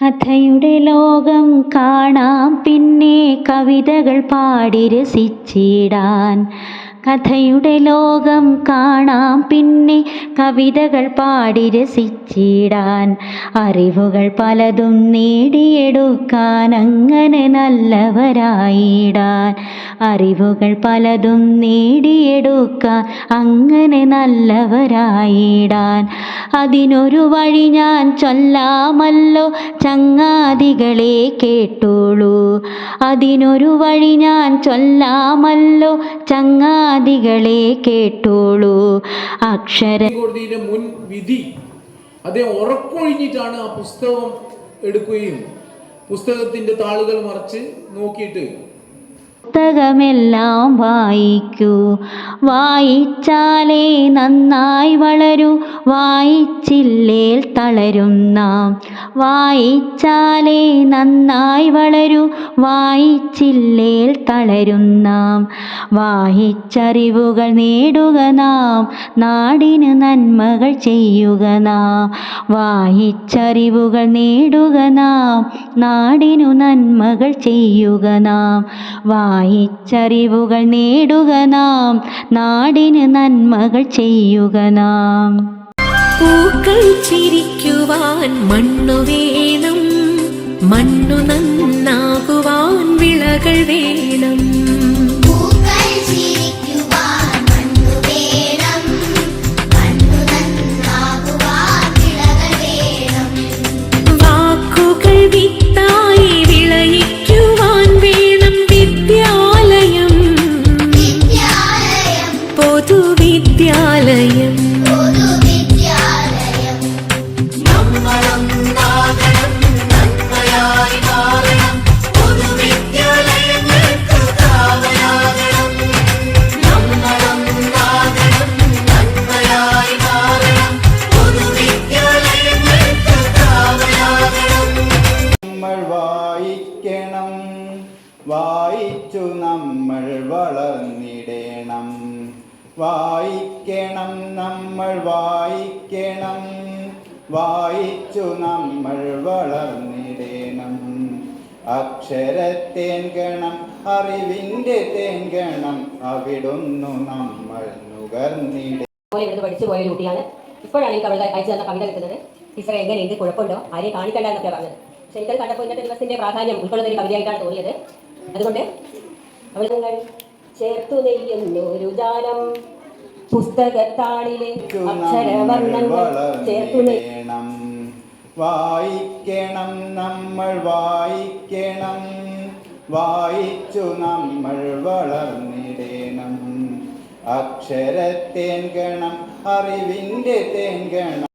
കഥയുടെ ലോകം കാണാം പിന്നെ കവിതകൾ പാടി രസിച്ചിടാൻ. കഥയുടെ ലോകം കാണാം പിന്നെ കവിതകൾ പാടി രസിച്ചിടാൻ. അറിവുകൾ പലതും നേടിയെടുക്കാൻ അങ്ങനെ നല്ലവരായിടാൻ. അറിവുകൾ പലതും നേടിയെടുക്കാൻ അങ്ങനെ നല്ലവരായിടാൻ. അതിനൊരു വഴി ഞാൻ ചൊല്ലാമല്ലോ ചങ്ങാതികളെ കേട്ടോളൂ. അതിനൊരു വഴി ഞാൻ ചൊല്ലാമല്ലോ ചങ്ങാതികളെ കേട്ടോളൂ. കോടതിയുടെ മുൻ വിധി അദ്ദേഹം ഉറക്കൊഴിഞ്ഞിട്ടാണ് ആ പുസ്തകം എടുക്കുകയും പുസ്തകത്തിന്റെ താളുകൾ മറിച്ച് നോക്കിയിട്ട് പുസ്തകമെല്ലാം വായിക്കൂ, വായിച്ചാലേ നന്നായി വളരൂ, വായിച്ചില്ലേൽ തളരും നാം. വായിച്ചാലേ നന്നായി വളരൂ, വായിച്ചില്ലേൽ തളരും നാം. വായിച്ചറിവുകൾ നേടുക നാം, നാടിന് നന്മകൾ ചെയ്യുക നാം. വായിച്ചറിവുകൾ നേടുക നാം, നാടിനു നന്മകൾ ചെയ്യുക നാം. വായിച്ചറിവുകൾ നേടുക നാം, നാടിന് നന്മകൾ ചെയ്യുക നാം. പൂക്കൾ ചിരിക്കുവാൻ മണ്ണു വേണം, മണ്ണു നന്നാകുവാൻ വിളകൾ വേണം. വാക്കുകൾ വിത്തായി വിളയിക്കുവാൻ വേണം വിദ്യാലയം, പൊതുവിദ്യാലയം. വായിക്കണം, വായിച്ചു നമ്മൾ വളർന്നിടണം. വായിക്കണം നമ്മൾ വായിക്കണം, വായിച്ചു നമ്മൾ വളർന്നിടണം. അക്ഷരത്തേൻകണം അറിവിൻ്റെ തേൻകണം, അവിടുന്നു നമ്മൾ നുകർന്നിടണം. പഠിച്ചു പോയ ഒരു കുട്ടിയാണ്. ഇപ്പോഴാണ് എനിക്ക് അവൾ അയച്ചു തന്ന കവിത കിട്ടുന്നത്. ടീച്ചറെ എങ്ങനെയുണ്ട്, കുഴപ്പമുണ്ടോ, ആരെയും കാണിക്കണ്ട എന്നൊക്കെ പറഞ്ഞത്. പക്ഷെ എനിക്കത് കണ്ടപ്പോൾ ഇന്നത്തെ ദിവസത്തിന്റെ പ്രാധാന്യം ഉൾക്കൊള്ളുന്ന ഒരു കവിതയായിട്ടാണ് തോന്നിയത്. അതുകൊണ്ട് അവൾ ചേർത്തു നെയ്യുന്നൊരു ജാലം പുസ്തകത്താളിലെ അക്ഷരവർണ്ണങ്ങൾ ചേർത്തു നെയ്യണം. വായിക്കണം നമ്മൾ വായിക്കണം, വായിച്ചു നമ്മൾ വളർന്നിടണം. അക്ഷരത്തേൻകണം അറിവിൻ്റെ തേൻകണം,